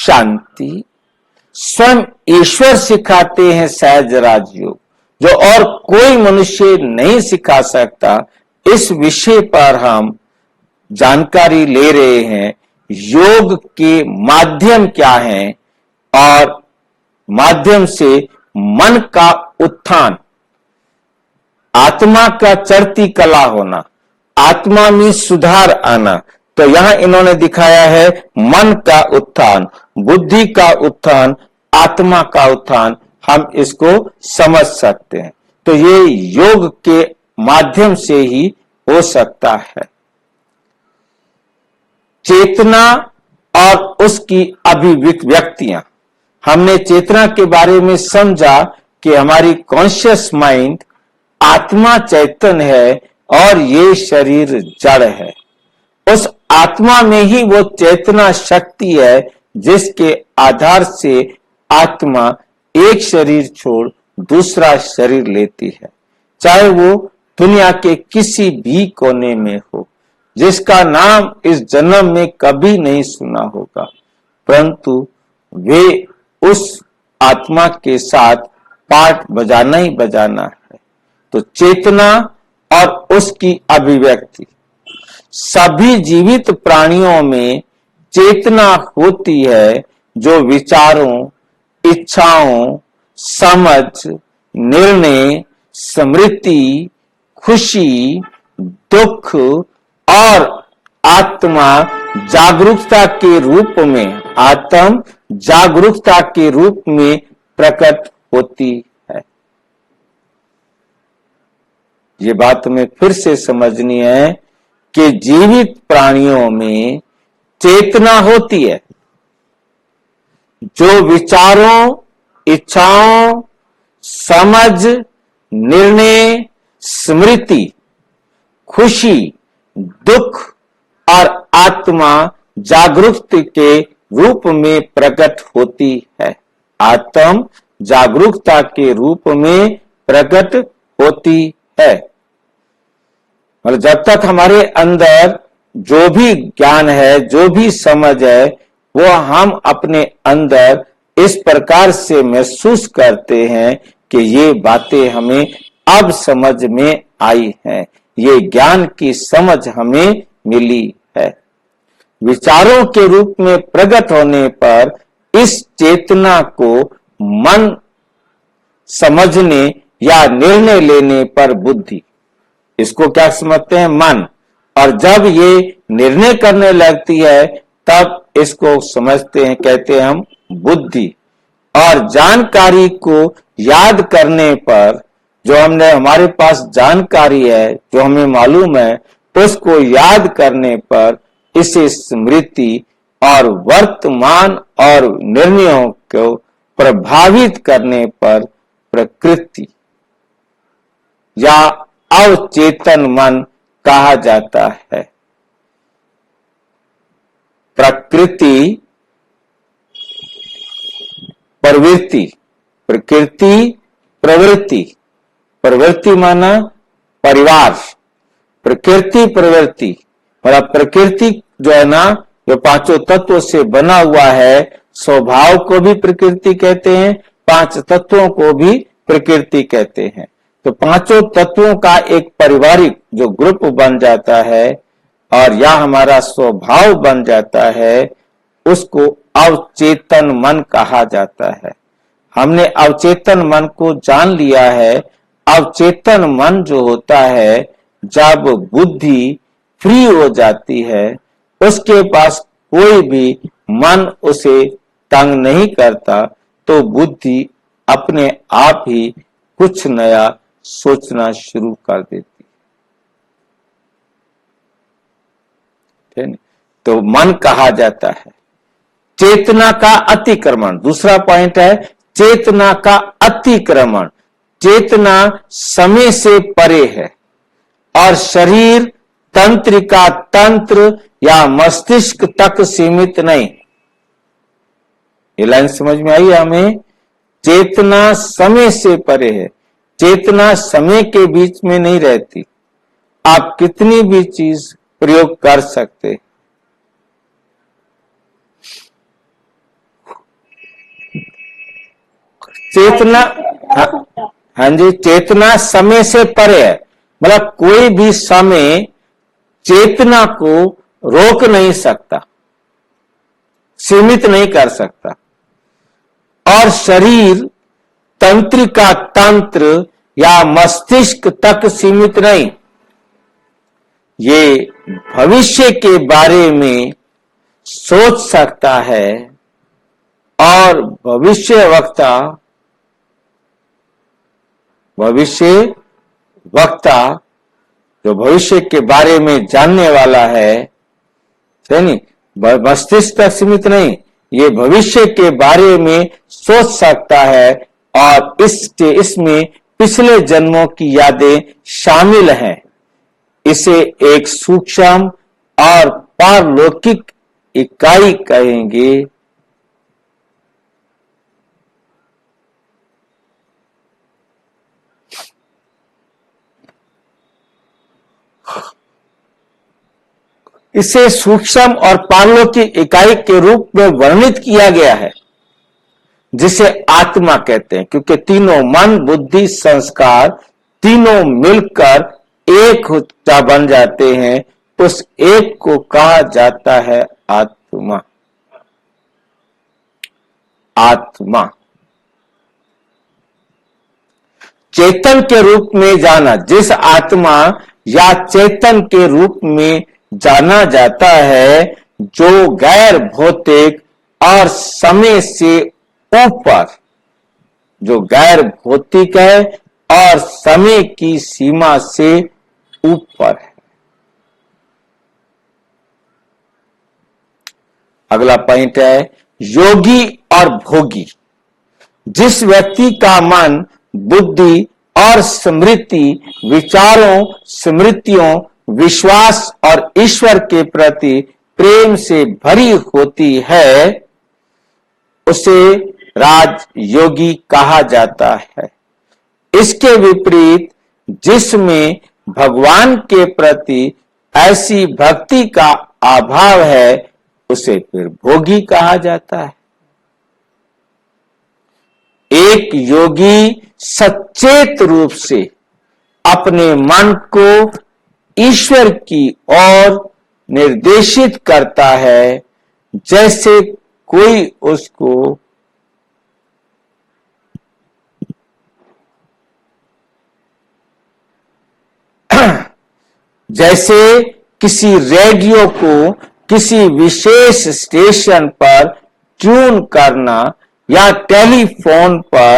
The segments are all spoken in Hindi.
शांति स्वयं ईश्वर सिखाते हैं सहज राजयोग, जो और कोई मनुष्य नहीं सिखा सकता। इस विषय पर हम जानकारी ले रहे हैं। योग के माध्यम क्या है और माध्यम से मन का उत्थान, आत्मा का चढ़ती कला होना, आत्मा में सुधार आना। तो यहां इन्होंने दिखाया है मन का उत्थान, बुद्धि का उत्थान, आत्मा का उत्थान। हम इसको समझ सकते हैं। तो ये योग के माध्यम से ही हो सकता है। चेतना और उसकी अभिव्यक्तियां, हमने चेतना के बारे में समझा कि हमारी कॉन्शियस माइंड आत्मा चैतन्य है और ये शरीर जड़ है। उस आत्मा में ही वो चेतना शक्ति है जिसके आधार से आत्मा एक शरीर छोड़ दूसरा शरीर लेती है, चाहे वो दुनिया के किसी भी कोने में हो, जिसका नाम इस जन्म में कभी नहीं सुना होगा, परंतु वे उस आत्मा के साथ पाठ बजाना ही बजाना है। तो चेतना और उसकी अभिव्यक्ति, सभी जीवित प्राणियों में चेतना होती है जो विचारों, इच्छाओं, समझ, निर्णय, स्मृति, खुशी, दुख और आत्मा जागरूकता के रूप में, आत्म जागरूकता के रूप में प्रकट होती है। ये बात हमें फिर से समझनी है कि जीवित प्राणियों में चेतना होती है जो विचारों, इच्छाओं, समझ, निर्णय, स्मृति, खुशी, दुख और आत्मा जागरूकता के रूप में प्रकट होती है। आत्म जागरूकता के रूप में प्रकट होती है। और जब तक हमारे अंदर जो भी ज्ञान है, जो भी समझ है, वो हम अपने अंदर इस प्रकार से महसूस करते हैं कि ये बातें हमें अब समझ में आई हैं, ये ज्ञान की समझ हमें मिली है। विचारों के रूप में प्रकट होने पर इस चेतना को मन समझने या निर्णय लेने पर बुद्धि, इसको क्या समझते हैं? मन। और जब ये निर्णय करने लगती है तब इसको समझते हैं, कहते हैं हम बुद्धि। और जानकारी को याद करने पर, जो हमने हमारे पास जानकारी है, जो हमें मालूम है, उसको याद करने पर इसे स्मृति और वर्तमान और निर्णयों को प्रभावित करने पर प्रकृति या अवचेतन मन कहा जाता है। प्रकृति, प्रवृत्ति, प्रकृति, प्रवृत्ति, प्रवृत्ति माना परिवार, प्रकृति प्रवृत्ति। और प्रकृति जो है ना, जो पांचों तत्वों से बना हुआ है, स्वभाव को भी प्रकृति कहते हैं, पांच तत्वों को भी प्रकृति कहते हैं। तो पांचों तत्वों का एक पारिवारिक जो ग्रुप बन जाता है और या हमारा स्वभाव बन जाता है, उसको अवचेतन मन कहा जाता है। हमने अवचेतन मन को जान लिया है। अवचेतन मन जो होता है, जब बुद्धि फ्री हो जाती है, उसके पास कोई भी मन उसे तंग नहीं करता, तो बुद्धि अपने आप ही कुछ नया सोचना शुरू कर देती है। तो मन कहा जाता है चेतना का अतिक्रमण। दूसरा पॉइंट है चेतना का अतिक्रमण। चेतना समय से परे है और शरीर, तंत्रिका तंत्र या मस्तिष्क तक सीमित नहीं। ये लाइन समझ में आई हमें? चेतना समय से परे है। चेतना समय के बीच में नहीं रहती। आप कितनी भी चीज प्रयोग कर सकते। चेतना, हाँ जी, चेतना समय से परे है, मतलब कोई भी समय चेतना को रोक नहीं सकता, सीमित नहीं कर सकता। और शरीर तंत्रिका तंत्र या मस्तिष्क तक सीमित नहीं, ये भविष्य के बारे में सोच सकता है और भविष्य वक्ता जो भविष्य के बारे में जानने वाला है, नहीं, मस्तिष्क तक सीमित नहीं, ये भविष्य के बारे में सोच सकता है और इसमें पिछले जन्मों की यादें शामिल हैं। इसे एक सूक्ष्म और पारलौकिक इकाई कहेंगे। इसे सूक्ष्म और पारलौकिक इकाई के रूप में वर्णित किया गया है, जिसे आत्मा कहते हैं, क्योंकि तीनों मन बुद्धि संस्कार तीनों मिलकर एक हिस्सा बन जाते हैं। उस एक को कहा जाता है आत्मा। आत्मा चेतन के रूप में जाना, जिस आत्मा या चेतन के रूप में जाना जाता है, जो गैर भौतिक और समय से ऊपर, जो गैर भौतिक है और समय की सीमा से ऊपर है। अगला पॉइंट है योगी और भोगी। जिस व्यक्ति का मन बुद्धि और स्मृति विचारों स्मृतियों विश्वास और ईश्वर के प्रति प्रेम से भरी होती है, उसे राजयोगी कहा जाता है। इसके विपरीत जिसमें भगवान के प्रति ऐसी भक्ति का अभाव है, उसे फिर भोगी कहा जाता है। एक योगी सचेत रूप से अपने मन को ईश्वर की ओर निर्देशित करता है, जैसे कोई उसको जैसे किसी रेडियो को किसी विशेष स्टेशन पर ट्यून करना या टेलीफोन पर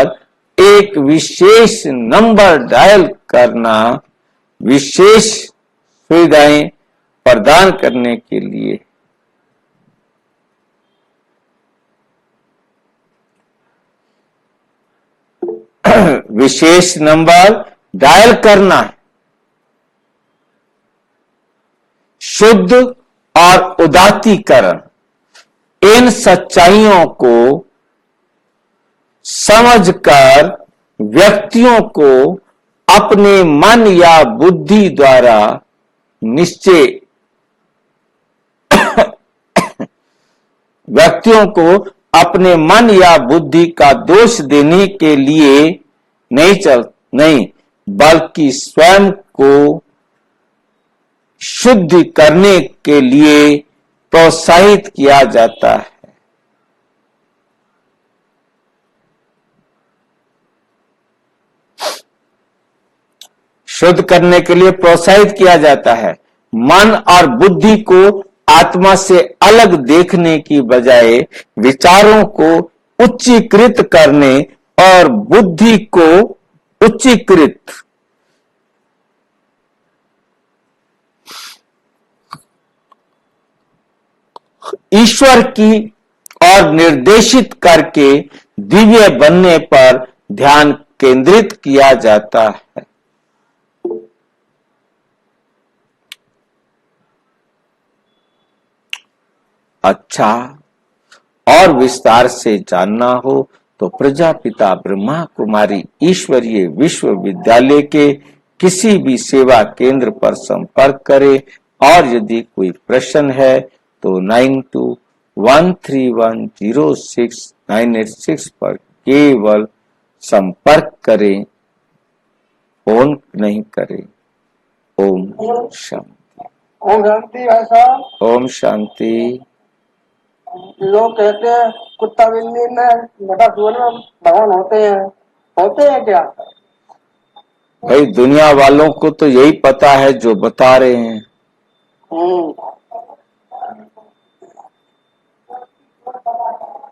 एक विशेष नंबर डायल करना, विशेष सुविधाएं प्रदान करने के लिए। विशेष नंबर डायल करना शुद्ध और उदात्तीकरण, इन सच्चाइयों को समझकर व्यक्तियों को अपने मन या बुद्धि द्वारा निश्चय व्यक्तियों को अपने मन या बुद्धि का दोष देने के लिए नहीं बल्कि स्वयं को शुद्ध करने के लिए प्रोत्साहित किया जाता है। शुद्ध करने के लिए प्रोत्साहित किया जाता है। मन और बुद्धि को आत्मा से अलग देखने की बजाय विचारों को उच्चीकृत करने और बुद्धि को उच्चीकृत ईश्वर की ओर निर्देशित करके दिव्य बनने पर ध्यान केंद्रित किया जाता है। अच्छा, और विस्तार से जानना हो तो प्रजापिता ब्रह्मा कुमारी ईश्वरीय विश्वविद्यालय के किसी भी सेवा केंद्र पर संपर्क करें, और यदि कोई प्रश्न है तो 9213106986 पर केवल संपर्क करें, फोन नहीं करें। ओम शांति। ओम शांति भाई साहब। ओम शांति। लोग कहते हैं कुत्ता बिल्ली में बड़ा सुअर में भगवान होते हैं क्या? भाई दुनिया वालों को तो यही पता है जो बता रहे हैं।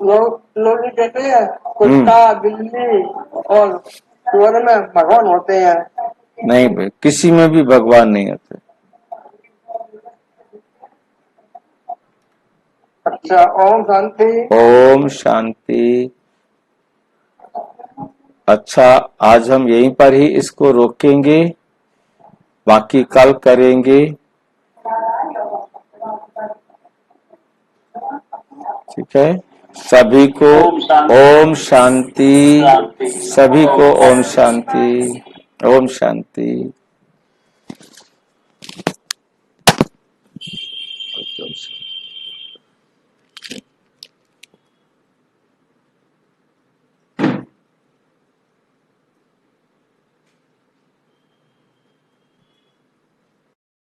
लोग भी कहते हैं कुत्ता बिल्ली और सुअर में भगवान होते हैं। नहीं भाई, किसी में भी भगवान नहीं होते। अच्छा, ओम शांति। ओम शांति। अच्छा, आज हम यहीं पर ही इसको रोकेंगे, बाकी कल करेंगे। ठीक है, सभी को ओम शांति। सभी को ओम शांति। ओम शांति।